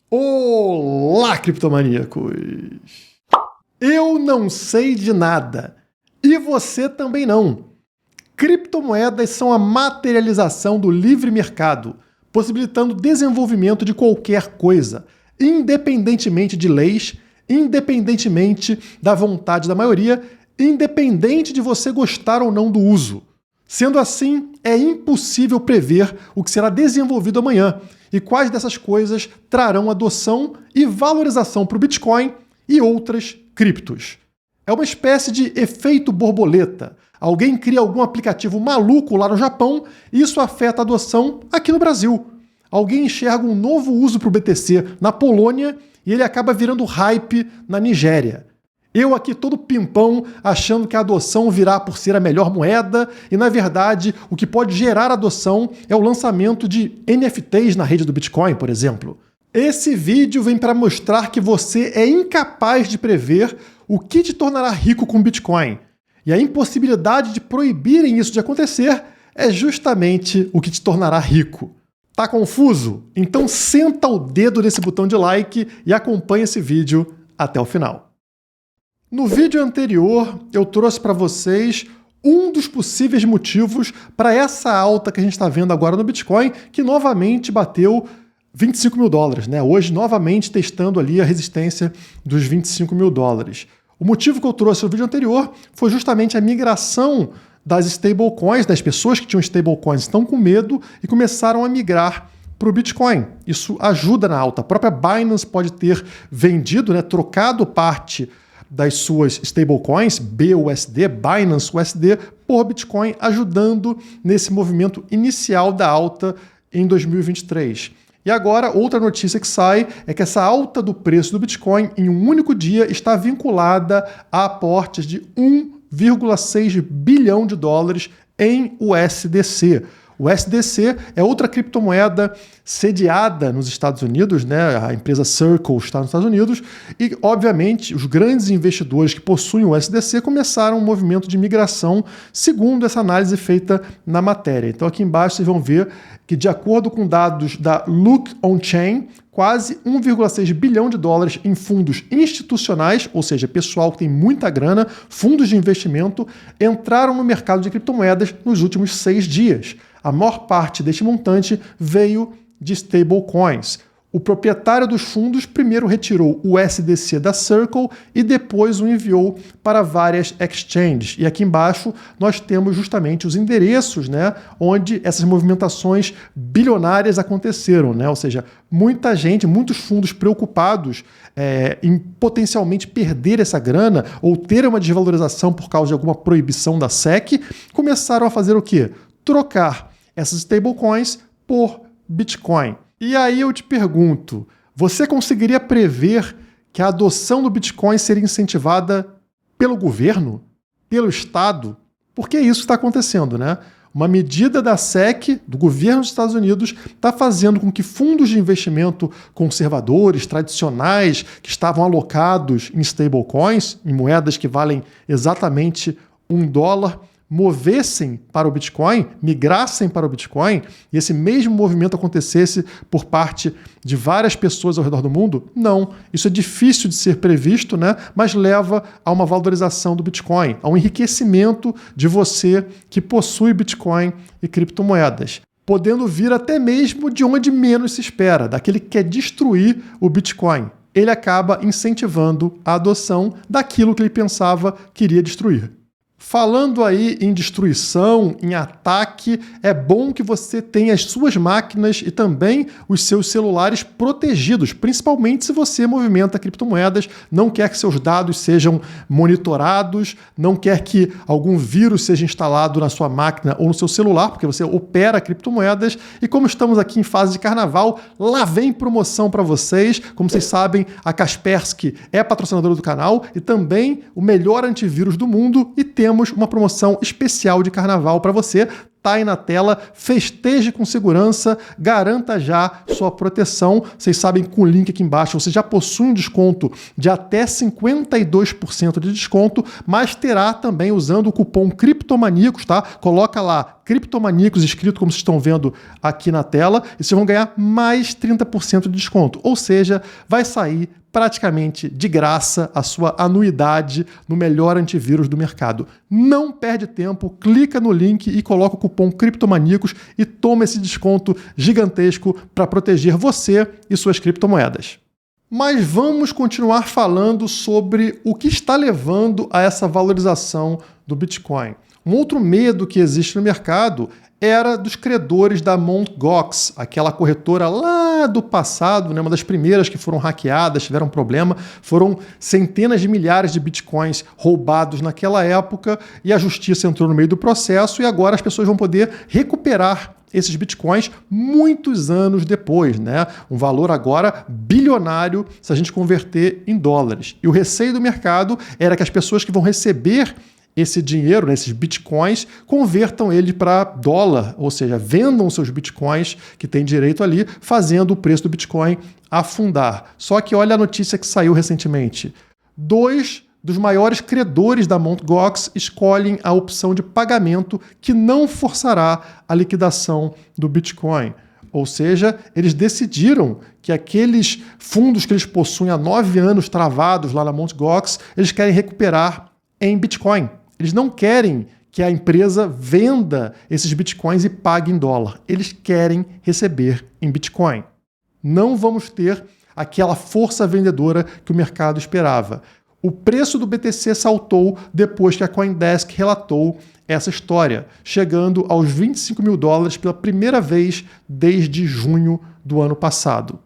Olá, criptomaníacos! Eu não sei de nada. E você também não. Criptomoedas são a materialização do livre mercado, possibilitando o desenvolvimento de qualquer coisa, independentemente de leis, independentemente da vontade da maioria, independente de você gostar ou não do uso. Sendo assim, é impossível prever o que será desenvolvido amanhã e quais dessas coisas trarão adoção e valorização para o Bitcoin e outras criptos. É uma espécie de efeito borboleta. Alguém cria algum aplicativo maluco lá no Japão e isso afeta a adoção aqui no Brasil. Alguém enxerga um novo uso para o BTC na Polônia e ele acaba virando hype na Nigéria. Eu aqui todo pimpão achando que a adoção virá por ser a melhor moeda e, na verdade, o que pode gerar adoção é o lançamento de NFTs na rede do Bitcoin, por exemplo. Esse vídeo vem para mostrar que você é incapaz de prever o que te tornará rico com Bitcoin. E a impossibilidade de proibirem isso de acontecer é justamente o que te tornará rico. Tá confuso? Então senta o dedo nesse botão de like e acompanha esse vídeo até o final. No vídeo anterior, eu trouxe para vocês um dos possíveis motivos para essa alta que a gente está vendo agora no Bitcoin, que novamente bateu 25 mil dólares, né? Hoje, novamente, testando ali a resistência dos 25 mil dólares. O motivo que eu trouxe no vídeo anterior foi justamente a migração das stablecoins, das pessoas que tinham stablecoins estão com medo e começaram a migrar para o Bitcoin. Isso ajuda na alta. A própria Binance pode ter vendido, né, trocado parte das suas stablecoins, BUSD, Binance USD, por Bitcoin, ajudando nesse movimento inicial da alta em 2023. E agora, outra notícia que sai é que essa alta do preço do Bitcoin em um único dia está vinculada a aportes de 1,6 bilhão de dólares em USDC. O USDC é outra criptomoeda sediada nos Estados Unidos, né? A empresa Circle está nos Estados Unidos e, obviamente, os grandes investidores que possuem o USDC começaram um movimento de migração segundo essa análise feita na matéria. Então aqui embaixo vocês vão ver que, de acordo com dados da Look On Chain, quase 1,6 bilhão de dólares em fundos institucionais, ou seja, pessoal que tem muita grana, fundos de investimento, entraram no mercado de criptomoedas nos últimos 6 dias. A maior parte deste montante veio de stablecoins. O proprietário dos fundos primeiro retirou o USDC da Circle e depois o enviou para várias exchanges. E aqui embaixo nós temos justamente os endereços, né, onde essas movimentações bilionárias aconteceram, né? Ou seja, muita gente, muitos fundos preocupados em potencialmente perder essa grana ou ter uma desvalorização por causa de alguma proibição da SEC, começaram a fazer o quê? Trocar essas stablecoins por Bitcoin. E aí eu te pergunto, você conseguiria prever que a adoção do Bitcoin seria incentivada pelo governo? Pelo Estado? Porque é isso que está acontecendo, né? Uma medida da SEC, do governo dos Estados Unidos, está fazendo com que fundos de investimento conservadores, tradicionais, que estavam alocados em stablecoins, em moedas que valem exatamente $1, movessem para o Bitcoin, migrassem para o Bitcoin, e esse mesmo movimento acontecesse por parte de várias pessoas ao redor do mundo? Não. Isso é difícil de ser previsto, né? Mas leva a uma valorização do Bitcoin, a um enriquecimento de você que possui Bitcoin e criptomoedas, podendo vir até mesmo de onde menos se espera, daquele que quer destruir o Bitcoin. Ele acaba incentivando a adoção daquilo que ele pensava que iria destruir. Falando aí em destruição, em ataque, é bom que você tenha as suas máquinas e também os seus celulares protegidos, principalmente se você movimenta criptomoedas, não quer que seus dados sejam monitorados, não quer que algum vírus seja instalado na sua máquina ou no seu celular, porque você opera criptomoedas. E como estamos aqui em fase de carnaval, lá vem promoção para vocês. Como vocês sabem, a Kaspersky é patrocinadora do canal e também o melhor antivírus do mundo, e temos uma promoção especial de carnaval para você. tá aí na tela, festeje com segurança, garanta já sua proteção. Vocês sabem que com o link aqui embaixo você já possui um desconto de até 52% de desconto, mas terá também usando o cupom Criptomaníacos, tá? Coloca lá Criptomaníacos escrito como vocês estão vendo aqui na tela e vocês vão ganhar mais 30% de desconto. Ou seja, vai sair praticamente de graça a sua anuidade no melhor antivírus do mercado. Não perde tempo, clica no link e coloca o cupom Criptomaníacos e toma esse desconto gigantesco para proteger você e suas criptomoedas. Mas vamos continuar falando sobre o que está levando a essa valorização do Bitcoin. Um outro medo que existe no mercado era dos credores da Mt. Gox, aquela corretora lá do passado, né, uma das primeiras que foram hackeadas, tiveram problema. Foram centenas de milhares de bitcoins roubados naquela época e a justiça entrou no meio do processo e agora as pessoas vão poder recuperar esses bitcoins muitos anos depois, né? Um valor agora bilionário se a gente converter em dólares. E o receio do mercado era que as pessoas que vão receber esse dinheiro, né, esses bitcoins, convertam ele para dólar, ou seja, vendam seus bitcoins que têm direito ali, fazendo o preço do bitcoin afundar. Só que olha a notícia que saiu recentemente. 2 dos maiores credores da Mt. Gox escolhem a opção de pagamento que não forçará a liquidação do bitcoin. Ou seja, eles decidiram que aqueles fundos que eles possuem há 9 anos travados lá na Mt. Gox, eles querem recuperar em bitcoin. Eles não querem que a empresa venda esses bitcoins e pague em dólar. Eles querem receber em bitcoin. Não vamos ter aquela força vendedora que o mercado esperava. O preço do BTC saltou depois que a CoinDesk relatou essa história, chegando aos $25 mil pela primeira vez desde junho do ano passado.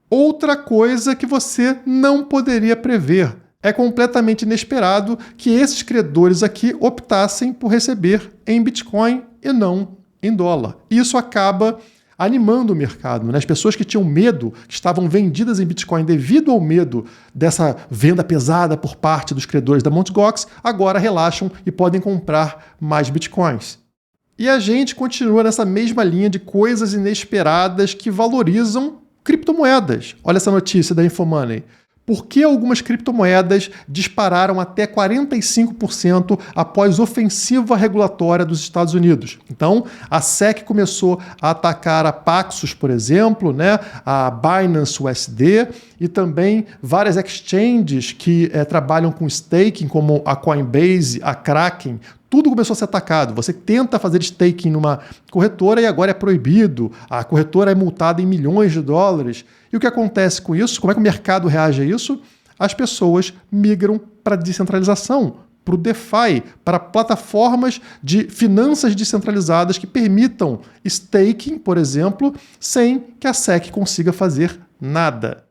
Outra coisa que você não poderia prever. É completamente inesperado que esses credores aqui optassem por receber em Bitcoin e não em dólar. Isso acaba animando o mercado, né? As pessoas que tinham medo, que estavam vendidas em Bitcoin devido ao medo dessa venda pesada por parte dos credores da Mt. Gox, agora relaxam e podem comprar mais Bitcoins. E a gente continua nessa mesma linha de coisas inesperadas que valorizam criptomoedas. Olha essa notícia da Infomoney. Por que algumas criptomoedas dispararam até 45% após ofensiva regulatória dos Estados Unidos? Então, a SEC começou a atacar a Paxos, por exemplo, né, a Binance USD e também várias exchanges que trabalham com staking, como a Coinbase, a Kraken. Tudo começou a ser atacado. Você tenta fazer staking numa corretora e agora é proibido. A corretora é multada em milhões de dólares. E o que acontece com isso? Como é que o mercado reage a isso? As pessoas migram para a descentralização, para o DeFi, para plataformas de finanças descentralizadas que permitam staking, por exemplo, sem que a SEC consiga fazer nada.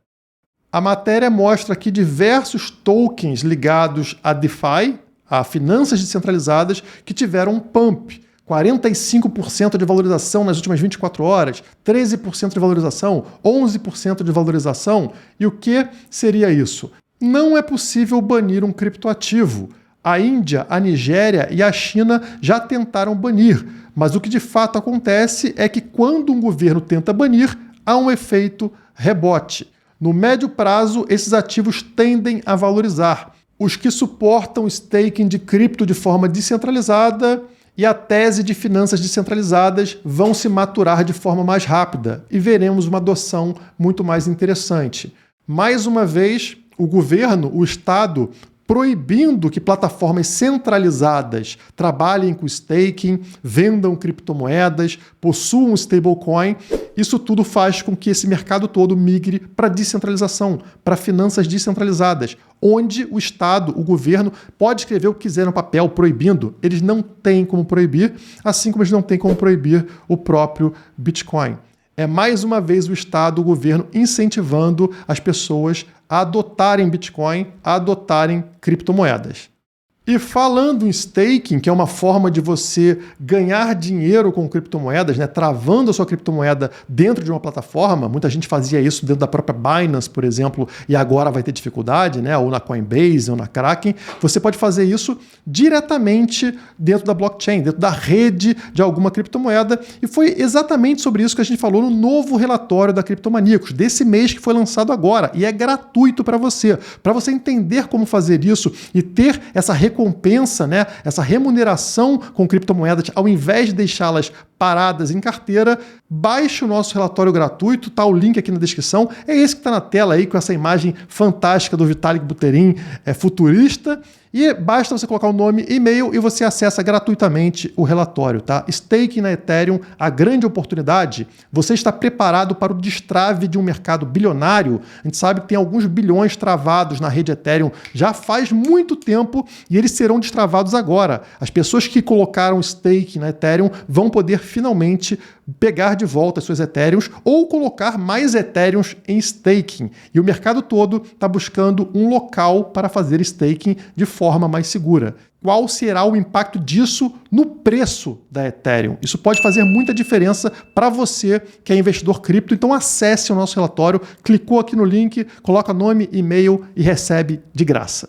A matéria mostra aqui diversos tokens ligados a DeFi, a finanças descentralizadas, que tiveram um pump. 45% de valorização nas últimas 24 horas, 13% de valorização, 11% de valorização. E o que seria isso? Não é possível banir um criptoativo. A Índia, a Nigéria e a China já tentaram banir, mas o que de fato acontece é que quando um governo tenta banir, há um efeito rebote. No médio prazo, esses ativos tendem a valorizar. Os que suportam staking de cripto de forma descentralizada e a tese de finanças descentralizadas vão se maturar de forma mais rápida e veremos uma adoção muito mais interessante. Mais uma vez, o governo, o Estado, proibindo que plataformas centralizadas trabalhem com staking, vendam criptomoedas, possuam stablecoin. Isso tudo faz com que esse mercado todo migre para descentralização, para finanças descentralizadas, onde o Estado, o governo, pode escrever o que quiser no papel proibindo. Eles não têm como proibir, assim como eles não têm como proibir o próprio Bitcoin. É mais uma vez o Estado, o governo, incentivando as pessoas a adotarem Bitcoin, a adotarem criptomoedas. E falando em staking, que é uma forma de você ganhar dinheiro com criptomoedas, né, travando a sua criptomoeda dentro de uma plataforma, muita gente fazia isso dentro da própria Binance, por exemplo, e agora vai ter dificuldade, né, ou na Coinbase, ou na Kraken, você pode fazer isso diretamente dentro da blockchain, dentro da rede de alguma criptomoeda, e foi exatamente sobre isso que a gente falou no novo relatório da Criptomaníacos, desse mês que foi lançado agora, e é gratuito para você entender como fazer isso e ter essa recompensa, né, essa remuneração com criptomoedas, ao invés de deixá-las paradas em carteira, baixe o nosso relatório gratuito, tá o link aqui na descrição, é esse que está na tela aí, com essa imagem fantástica do Vitalik Buterin, futurista, e basta você colocar o nome e e-mail e você acessa gratuitamente o relatório, tá? Staking na Ethereum, a grande oportunidade. Você está preparado para o destrave de um mercado bilionário? A gente sabe que tem alguns bilhões travados na rede Ethereum já faz muito tempo e eles serão destravados agora. As pessoas que colocaram stake na Ethereum vão poder finalmente pegar de volta as suas Ethereums ou colocar mais Ethereums em staking. E o mercado todo está buscando um local para fazer staking de forma mais segura. Qual será o impacto disso no preço da Ethereum? Isso pode fazer muita diferença para você que é investidor cripto. Então acesse o nosso relatório, clicou aqui no link, coloca nome, e-mail e recebe de graça.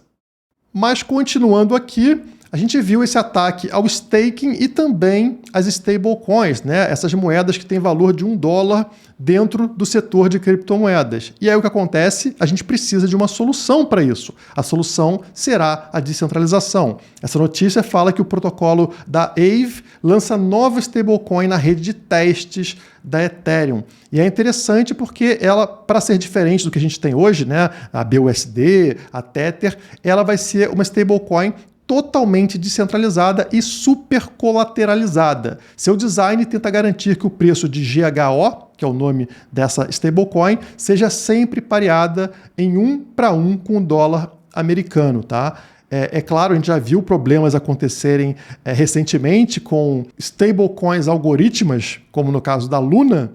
Mas continuando aqui, a gente viu esse ataque ao staking e também às stablecoins, né? Essas moedas que têm valor de $1 dentro do setor de criptomoedas. E aí o que acontece? A gente precisa de uma solução para isso. A solução será a descentralização. Essa notícia fala que o protocolo da Aave lança nova stablecoin na rede de testes da Ethereum. E é interessante porque ela, para ser diferente do que a gente tem hoje, né? A BUSD, a Tether, ela vai ser uma stablecoin totalmente descentralizada e super colateralizada. Seu design tenta garantir que o preço de GHO, que é o nome dessa stablecoin, seja sempre pareada em 1 para 1 com o dólar americano, tá? É claro, a gente já viu problemas acontecerem recentemente com stablecoins algorítmicas, como no caso da Luna,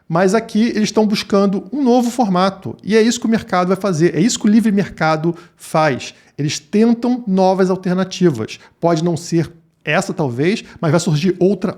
mas aqui eles estão buscando um novo formato. E é isso que o mercado vai fazer, é isso que o livre mercado faz. Eles tentam novas alternativas. Pode não ser essa, talvez, mas vai surgir outra,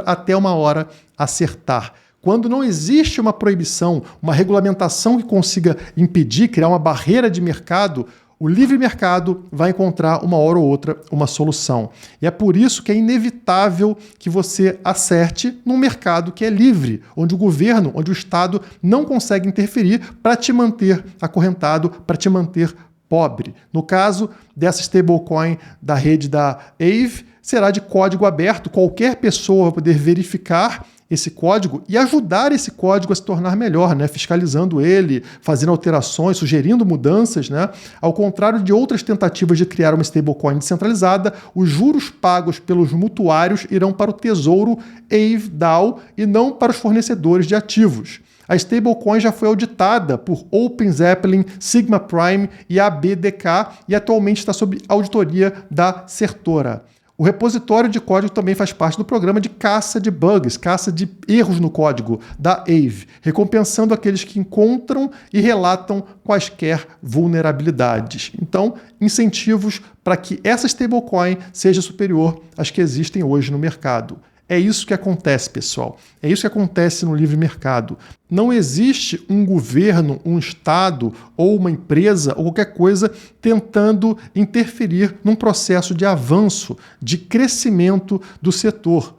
até uma hora acertar. Quando não existe uma proibição, uma regulamentação que consiga impedir, criar uma barreira de mercado, o livre mercado vai encontrar uma hora ou outra uma solução. E é por isso que é inevitável que você acerte num mercado que é livre, onde o governo, onde o Estado não consegue interferir para te manter acorrentado, para te manter pobre. No caso dessa stablecoin da rede da Aave, será de código aberto, qualquer pessoa vai poder verificar esse código e ajudar esse código a se tornar melhor, né? Fiscalizando ele, fazendo alterações, sugerindo mudanças, né? Ao contrário de outras tentativas de criar uma stablecoin descentralizada, os juros pagos pelos mutuários irão para o tesouro Aave DAO e não para os fornecedores de ativos. A stablecoin já foi auditada por OpenZeppelin, Sigma Prime e ABDK e atualmente está sob auditoria da Certora. O repositório de código também faz parte do programa de caça de bugs, caça de erros no código da Aave, recompensando aqueles que encontram e relatam quaisquer vulnerabilidades. Então, incentivos para que essa stablecoin seja superior às que existem hoje no mercado. É isso que acontece, pessoal. É isso que acontece no livre mercado. Não existe um governo, um Estado ou uma empresa ou qualquer coisa tentando interferir num processo de avanço, de crescimento do setor.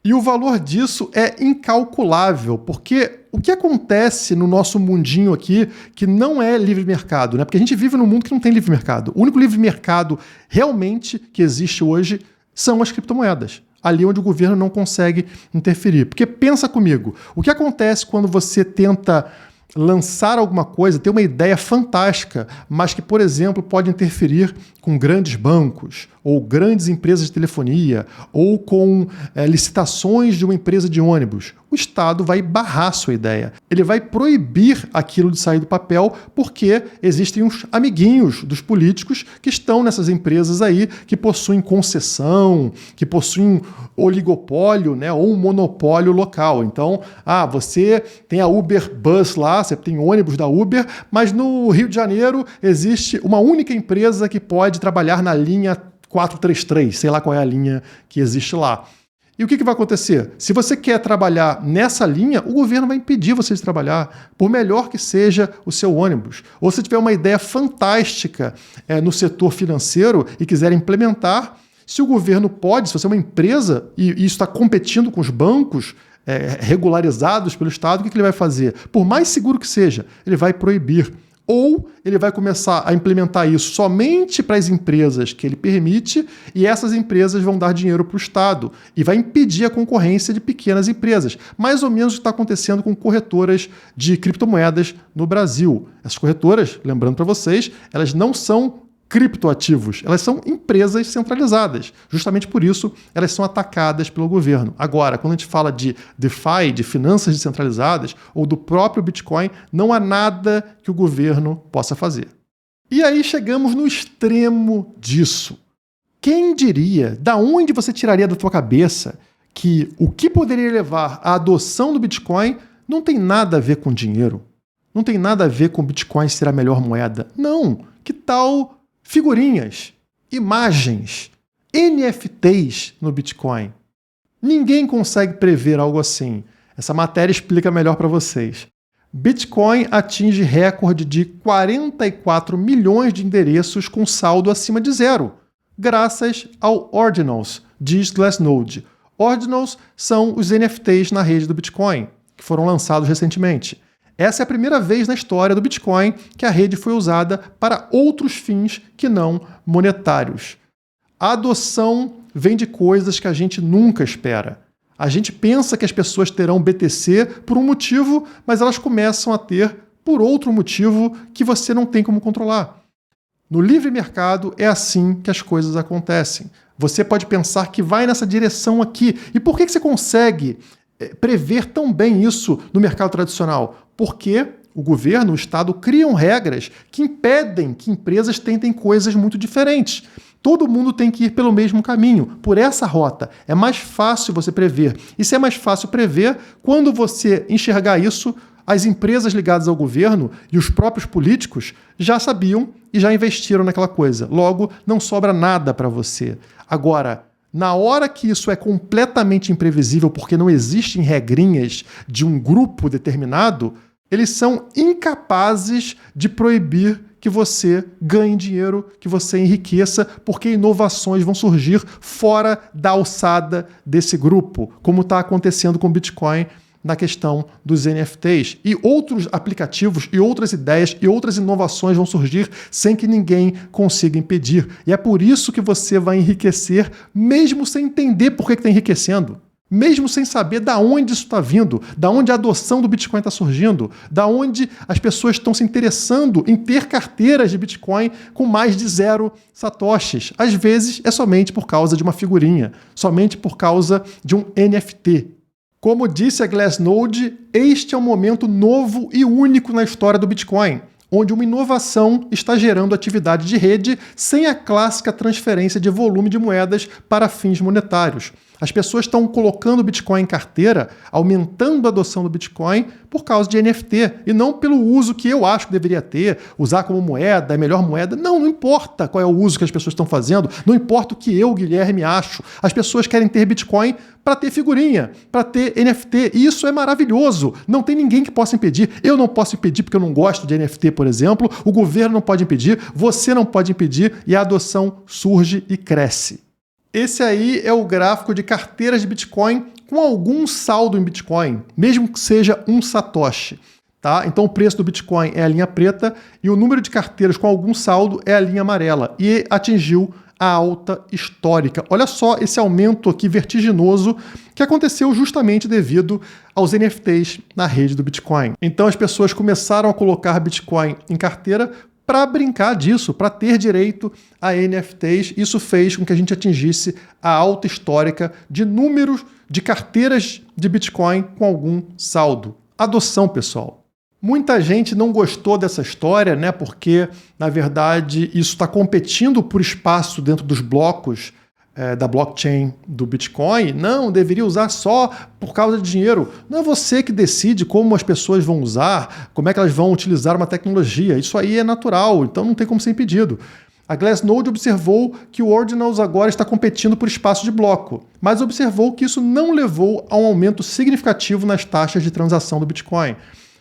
E o valor disso é incalculável, porque o que acontece no nosso mundinho aqui que não é livre mercado, né? Porque a gente vive num mundo que não tem livre mercado. O único livre mercado realmente que existe hoje são as criptomoedas. Ali onde o governo não consegue interferir. Porque pensa comigo, o que acontece quando você tenta lançar alguma coisa, ter uma ideia fantástica, mas que, por exemplo, pode interferir com grandes bancos, ou grandes empresas de telefonia, ou com licitações de uma empresa de ônibus. o Estado vai barrar sua ideia. Ele vai proibir aquilo de sair do papel porque existem uns amiguinhos dos políticos que estão nessas empresas aí que possuem concessão, que possuem oligopólio, né, ou um monopólio local. Então, você tem a Uber Bus lá, você tem ônibus da Uber, mas no Rio de Janeiro existe uma única empresa que pode trabalhar na linha 433, sei lá qual é a linha que existe lá. E o que vai acontecer? Se você quer trabalhar nessa linha, o governo vai impedir você de trabalhar, por melhor que seja o seu ônibus. Ou se tiver uma ideia fantástica no setor financeiro e quiser implementar, se o governo pode, se você é uma empresa e isso está competindo com os bancos regularizados pelo Estado, o que ele vai fazer? Por mais seguro que seja, ele vai proibir. Ou ele vai começar a implementar isso somente para as empresas que ele permite e essas empresas vão dar dinheiro para o Estado e vai impedir a concorrência de pequenas empresas. Mais ou menos o que está acontecendo com corretoras de criptomoedas no Brasil. Essas corretoras, lembrando para vocês, elas não são criptoativos, elas são empresas centralizadas. Justamente por isso, elas são atacadas pelo governo. Agora, quando a gente fala de DeFi, de finanças descentralizadas, ou do próprio Bitcoin, não há nada que o governo possa fazer. E aí chegamos no extremo disso. Quem diria, da onde você tiraria da tua cabeça que o que poderia levar à adoção do Bitcoin não tem nada a ver com dinheiro? Não tem nada a ver com o Bitcoin ser a melhor moeda. Não. Que tal figurinhas, imagens, NFTs no Bitcoin? Ninguém consegue prever algo assim. Essa matéria explica melhor para vocês. Bitcoin atinge recorde de 44 milhões de endereços com saldo acima de zero, graças ao Ordinals, diz Glassnode. Ordinals são os NFTs na rede do Bitcoin, que foram lançados recentemente. Essa é a primeira vez na história do Bitcoin que a rede foi usada para outros fins que não monetários. A adoção vem de coisas que a gente nunca espera. A gente pensa que as pessoas terão BTC por um motivo, mas elas começam a ter por outro motivo que você não tem como controlar. No livre mercado é assim que as coisas acontecem. Você pode pensar que vai nessa direção aqui. E por que você consegue prever tão bem isso no mercado tradicional? Porque o governo, o Estado, criam regras que impedem que empresas tentem coisas muito diferentes. Todo mundo tem que ir pelo mesmo caminho, por essa rota. É mais fácil você prever. E se é mais fácil prever, quando você enxergar isso, as empresas ligadas ao governo e os próprios políticos já sabiam e já investiram naquela coisa. Logo, não sobra nada para você. Agora, na hora que isso é completamente imprevisível, porque não existem regrinhas de um grupo determinado, eles são incapazes de proibir que você ganhe dinheiro, que você enriqueça, porque inovações vão surgir fora da alçada desse grupo, como está acontecendo com o Bitcoin na questão dos NFTs. E outros aplicativos e outras ideias e outras inovações vão surgir sem que ninguém consiga impedir. E é por isso que você vai enriquecer, mesmo sem entender por que está enriquecendo. Mesmo sem saber da onde isso está vindo, da onde a adoção do Bitcoin está surgindo, da onde as pessoas estão se interessando em ter carteiras de Bitcoin com mais de 0 satoshis. Às vezes é somente por causa de uma figurinha, somente por causa de um NFT. Como disse a Glassnode, este é um momento novo e único na história do Bitcoin, onde uma inovação está gerando atividade de rede sem a clássica transferência de volume de moedas para fins monetários. As pessoas estão colocando o Bitcoin em carteira, aumentando a adoção do Bitcoin por causa de NFT, e não pelo uso que eu acho que deveria ter, usar como moeda, é a melhor moeda. Não importa qual é o uso que as pessoas estão fazendo, não importa o que eu, Guilherme, acho. As pessoas querem ter Bitcoin para ter figurinha, para ter NFT, e isso é maravilhoso. Não tem ninguém que possa impedir. Eu não posso impedir porque eu não gosto de NFT, por exemplo, o governo não pode impedir, você não pode impedir, e a adoção surge e cresce. Esse aí é o gráfico de carteiras de Bitcoin com algum saldo em Bitcoin, mesmo que seja um satoshi. Tá? Então o preço do Bitcoin é a linha preta e o número de carteiras com algum saldo é a linha amarela. E atingiu a alta histórica. Olha só esse aumento aqui vertiginoso que aconteceu justamente devido aos NFTs na rede do Bitcoin. Então as pessoas começaram a colocar Bitcoin em carteira para brincar disso, para ter direito a NFTs. Isso fez com que a gente atingisse a alta histórica de números de carteiras de Bitcoin com algum saldo. Adoção, pessoal. Muita gente não gostou dessa história, né? Porque, na verdade, isso está competindo por espaço dentro dos blocos da blockchain do Bitcoin. Não, deveria usar só por causa de dinheiro. Não é você que decide como as pessoas vão usar, como é que elas vão utilizar uma tecnologia. Isso aí é natural, então não tem como ser impedido. A Glassnode observou que o Ordinals agora está competindo por espaço de bloco, mas observou que isso não levou a um aumento significativo nas taxas de transação do Bitcoin.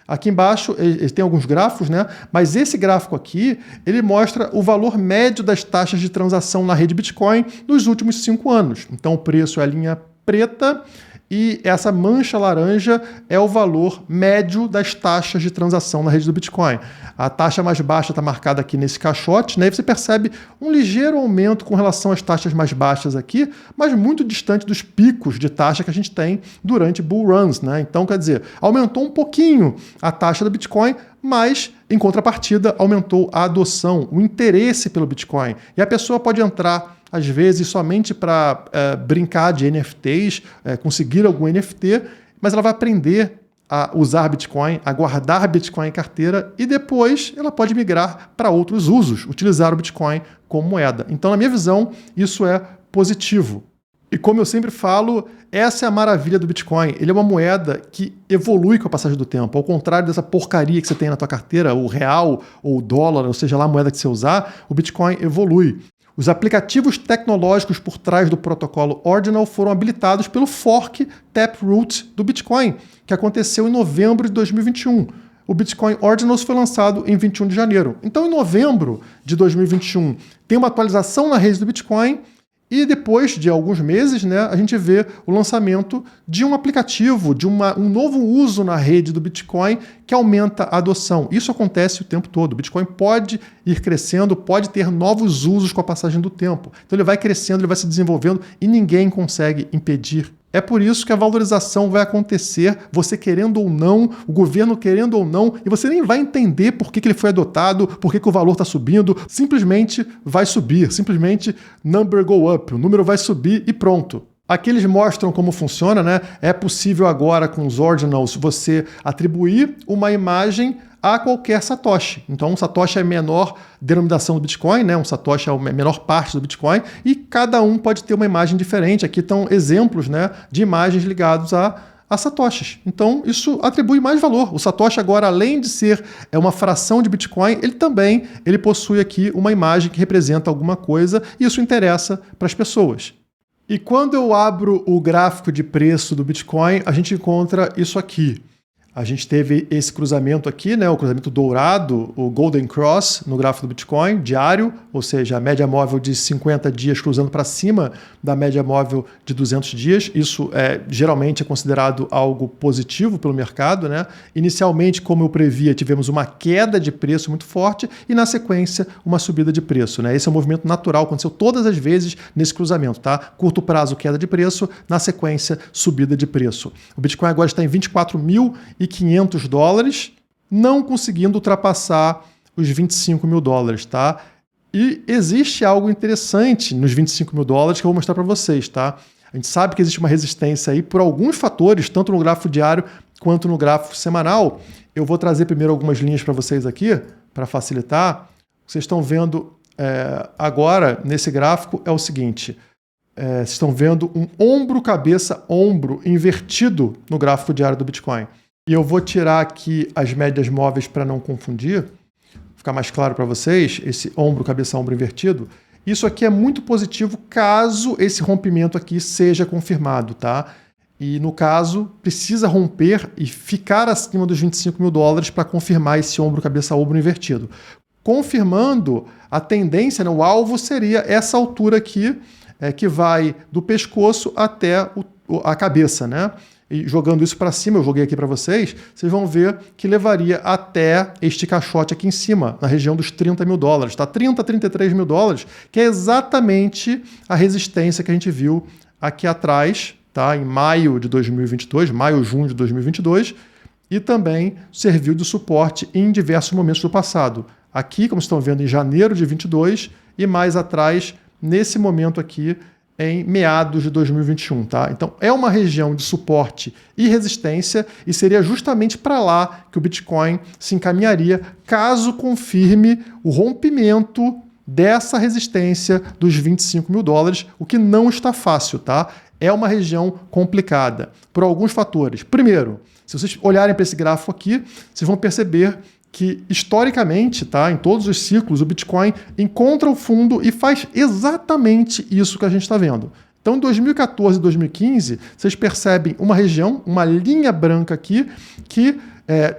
Aqui embaixo ele tem alguns gráficos, né? Mas esse gráfico aqui, ele mostra o valor médio das taxas de transação na rede Bitcoin nos últimos 5 anos. Então o preço é a linha preta e essa mancha laranja é o valor médio das taxas de transação na rede do Bitcoin. A taxa mais baixa está marcada aqui nesse caixote, né? E você percebe um ligeiro aumento com relação às taxas mais baixas aqui, mas muito distante dos picos de taxa que a gente tem durante bull runs, né? Então, quer dizer, aumentou um pouquinho a taxa do Bitcoin, mas, em contrapartida, aumentou a adoção, o interesse pelo Bitcoin. E a pessoa pode entrar às vezes somente para brincar de NFTs, conseguir algum NFT, mas ela vai aprender a usar Bitcoin, a guardar Bitcoin em carteira e depois ela pode migrar para outros usos, utilizar o Bitcoin como moeda. Então, na minha visão, isso é positivo. E como eu sempre falo, essa é a maravilha do Bitcoin. Ele é uma moeda que evolui com a passagem do tempo. Ao contrário dessa porcaria que você tem na tua carteira, o real ou o dólar, ou seja lá a moeda que você usar, o Bitcoin evolui. Os aplicativos tecnológicos por trás do protocolo Ordinal foram habilitados pelo fork Taproot do Bitcoin, que aconteceu em novembro de 2021. O Bitcoin Ordinals foi lançado em 21 de janeiro. Então, em novembro de 2021, tem uma atualização na rede do Bitcoin e depois de alguns meses, né, a gente vê o lançamento de um aplicativo, de um novo uso na rede do Bitcoin que aumenta a adoção. Isso acontece o tempo todo. O Bitcoin pode ir crescendo, pode ter novos usos com a passagem do tempo. Então ele vai crescendo, ele vai se desenvolvendo e ninguém consegue impedir. É por isso que a valorização vai acontecer, você querendo ou não, o governo querendo ou não, e você nem vai entender por que ele foi adotado, por que o valor está subindo, simplesmente vai subir, simplesmente number go up, o número vai subir e pronto. Aqui eles mostram como funciona, né? É possível agora com os Ordinals você atribuir uma imagem a qualquer Satoshi. Então, um Satoshi é a menor denominação do Bitcoin, né? Um Satoshi é a menor parte do Bitcoin e cada um pode ter uma imagem diferente. Aqui estão exemplos, né, de imagens ligados a Satoshis. Então, isso atribui mais valor. O Satoshi agora, além de ser uma fração de Bitcoin, ele possui aqui uma imagem que representa alguma coisa e isso interessa para as pessoas. E quando eu abro o gráfico de preço do Bitcoin, a gente encontra isso aqui. A gente teve esse cruzamento aqui, né, o cruzamento dourado, o Golden Cross no gráfico do Bitcoin, diário, ou seja, a média móvel de 50 dias cruzando para cima da média móvel de 200 dias. Isso geralmente é considerado algo positivo pelo mercado, né? Inicialmente, como eu previa, tivemos uma queda de preço muito forte e, na sequência, uma subida de preço, né? Esse é um movimento natural, aconteceu todas as vezes nesse cruzamento, tá? Curto prazo, queda de preço, na sequência, subida de preço. O Bitcoin agora está em $24.500, não conseguindo ultrapassar os $25.000, tá? E existe algo interessante nos $25.000 que eu vou mostrar para vocês, tá? A gente sabe que existe uma resistência aí por alguns fatores, tanto no gráfico diário quanto no gráfico semanal. Eu vou trazer primeiro algumas linhas para vocês aqui, para facilitar. Vocês estão vendo agora, nesse gráfico, é o seguinte. Vocês estão vendo um ombro, cabeça, ombro invertido no gráfico diário do Bitcoin. E eu vou tirar aqui as médias móveis para não confundir, ficar mais claro para vocês, esse ombro, cabeça, ombro invertido. Isso aqui é muito positivo caso esse rompimento aqui seja confirmado, tá? E no caso, precisa romper e ficar acima dos $25.000 para confirmar esse ombro, cabeça, ombro invertido. Confirmando, a tendência, né, o alvo seria essa altura aqui, que vai do pescoço até a cabeça, né? E jogando isso para cima, eu joguei aqui para vocês, vocês vão ver que levaria até este caixote aqui em cima, na região dos $30.000, tá? $33.000, que é exatamente a resistência que a gente viu aqui atrás, tá? Em maio de 2022, maio-junho de 2022, e também serviu de suporte em diversos momentos do passado. aqui, como vocês estão vendo, em janeiro de 22 e mais atrás, nesse momento aqui, em meados de 2021, tá? Então, é uma região de suporte e resistência e seria justamente para lá que o Bitcoin se encaminharia caso confirme o rompimento dessa resistência dos 25 mil dólares, o que não está fácil, tá? É uma região complicada por alguns fatores. Primeiro, se vocês olharem para esse gráfico aqui, vocês vão perceber que, historicamente, tá, em todos os ciclos, o Bitcoin encontra o fundo e faz exatamente isso que a gente está vendo. Então, em 2014 e 2015, vocês percebem uma região, uma linha branca aqui, que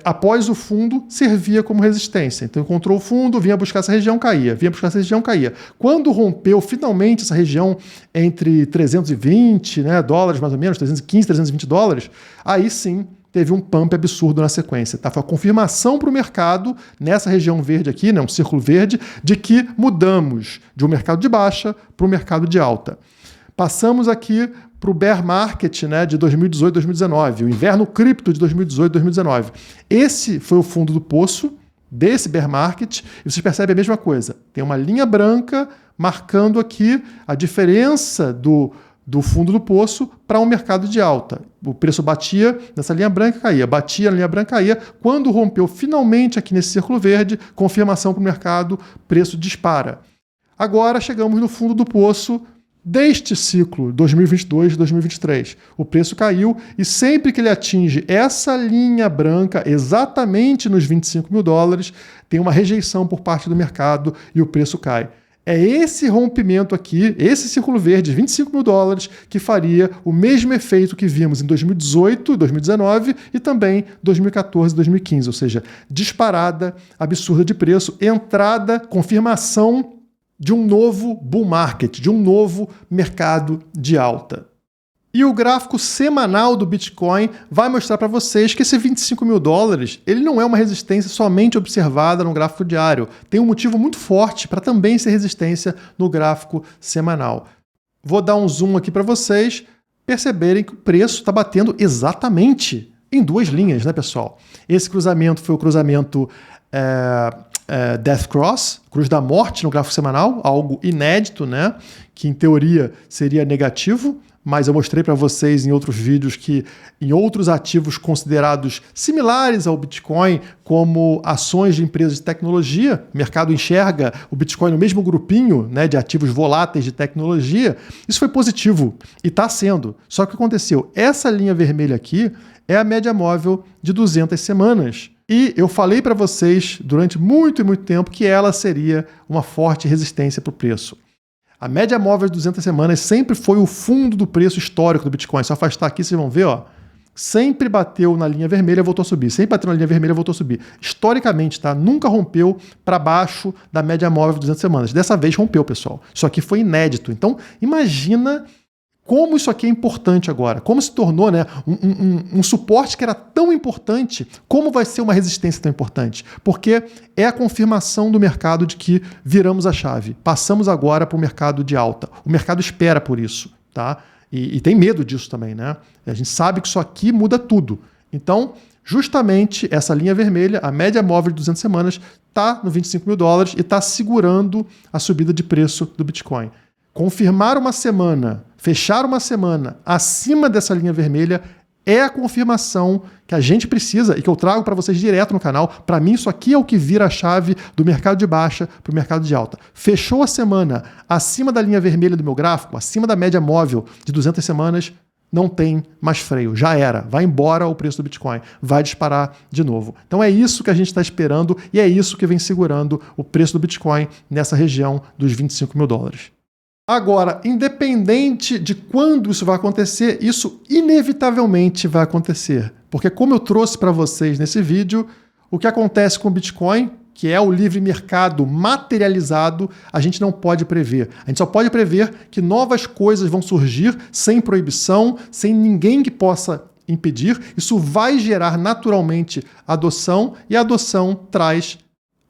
após o fundo servia como resistência. Então, encontrou o fundo, vinha buscar essa região, caía, vinha buscar essa região, caía. Quando rompeu finalmente essa região entre 320 dólares, mais ou menos, 315, 320 dólares, aí sim teve um pump absurdo na sequência. Tá? Foi a confirmação para o mercado, nessa região verde aqui, um círculo verde, de que mudamos de um mercado de baixa para um mercado de alta. Passamos aqui para o bear market de 2018 2019, o inverno cripto de 2018 2019. Esse foi o fundo do poço desse bear market, e vocês percebem a mesma coisa. Tem uma linha branca marcando aqui a diferença do fundo do poço para um mercado de alta. O preço batia nessa linha branca, caía, batia na linha branca, caía. Quando rompeu finalmente aqui nesse círculo verde, confirmação para o mercado, preço dispara. Agora chegamos no fundo do poço deste ciclo, 2022-2023. O preço caiu e sempre que ele atinge essa linha branca, exatamente nos 25 mil dólares, tem uma rejeição por parte do mercado e o preço cai. É esse rompimento aqui, esse círculo verde, 25 mil dólares, que faria o mesmo efeito que vimos em 2018, 2019 e também 2014, 2015. Ou seja, disparada absurda de preço, entrada, confirmação de um novo bull market, de um novo mercado de alta. E o gráfico semanal do Bitcoin vai mostrar para vocês que esse 25 mil dólares ele não é uma resistência somente observada no gráfico diário. Tem um motivo muito forte para também ser resistência no gráfico semanal. Vou dar um zoom aqui para vocês perceberem que o preço está batendo exatamente em duas linhas, né, pessoal? Esse cruzamento foi o cruzamento Death Cross, cruz da morte no gráfico semanal, algo inédito, né? Que em teoria seria negativo, mas eu mostrei para vocês em outros vídeos que em outros ativos considerados similares ao Bitcoin, como ações de empresas de tecnologia, o mercado enxerga o Bitcoin no mesmo grupinho de ativos voláteis de tecnologia, isso foi positivo e está sendo. Só que o que aconteceu? Essa linha vermelha aqui é a média móvel de 200 semanas. E eu falei para vocês durante muito e muito tempo que ela seria uma forte resistência para o preço. A média móvel de 200 semanas sempre foi o fundo do preço histórico do Bitcoin. Se eu afastar aqui, vocês vão ver, sempre bateu na linha vermelha e voltou a subir. Sempre bateu na linha vermelha e voltou a subir. Historicamente, tá? Nunca rompeu para baixo da média móvel de 200 semanas. Dessa vez rompeu, pessoal. Isso aqui foi inédito. Então, imagina como isso aqui é importante agora, como se tornou um suporte que era tão importante, como vai ser uma resistência tão importante? Porque é a confirmação do mercado de que viramos a chave, passamos agora para o mercado de alta. O mercado espera por isso, tá? E tem medo disso também, né? A gente sabe que isso aqui muda tudo. Então, justamente essa linha vermelha, a média móvel de 200 semanas, está no 25 mil dólares e está segurando a subida de preço do Bitcoin. Confirmar uma semana, fechar uma semana acima dessa linha vermelha é a confirmação que a gente precisa e que eu trago para vocês direto no canal. Para mim, isso aqui é o que vira a chave do mercado de baixa para o mercado de alta. Fechou a semana acima da linha vermelha do meu gráfico, acima da média móvel de 200 semanas, não tem mais freio. Já era. Vai embora o preço do Bitcoin. Vai disparar de novo. Então é isso que a gente está esperando e é isso que vem segurando o preço do Bitcoin nessa região dos 25 mil dólares. Agora, independente de quando isso vai acontecer, isso inevitavelmente vai acontecer. Porque como eu trouxe para vocês nesse vídeo, o que acontece com o Bitcoin, que é o livre mercado materializado, a gente não pode prever. A gente só pode prever que novas coisas vão surgir sem proibição, sem ninguém que possa impedir. Isso vai gerar naturalmente adoção e a adoção traz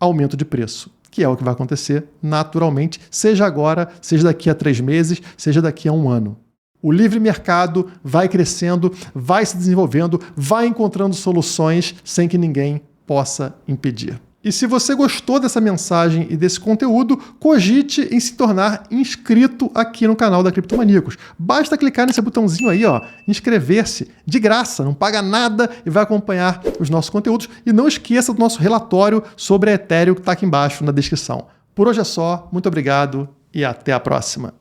aumento de preço, que é o que vai acontecer naturalmente, seja agora, seja daqui a 3 meses, seja daqui a 1 ano. O livre mercado vai crescendo, vai se desenvolvendo, vai encontrando soluções sem que ninguém possa impedir. E se você gostou dessa mensagem e desse conteúdo, cogite em se tornar inscrito aqui no canal da Criptomaníacos. Basta clicar nesse botãozinho aí, ó, inscrever-se, de graça, não paga nada e vai acompanhar os nossos conteúdos. E não esqueça do nosso relatório sobre a Ethereum que está aqui embaixo na descrição. Por hoje é só, muito obrigado e até a próxima.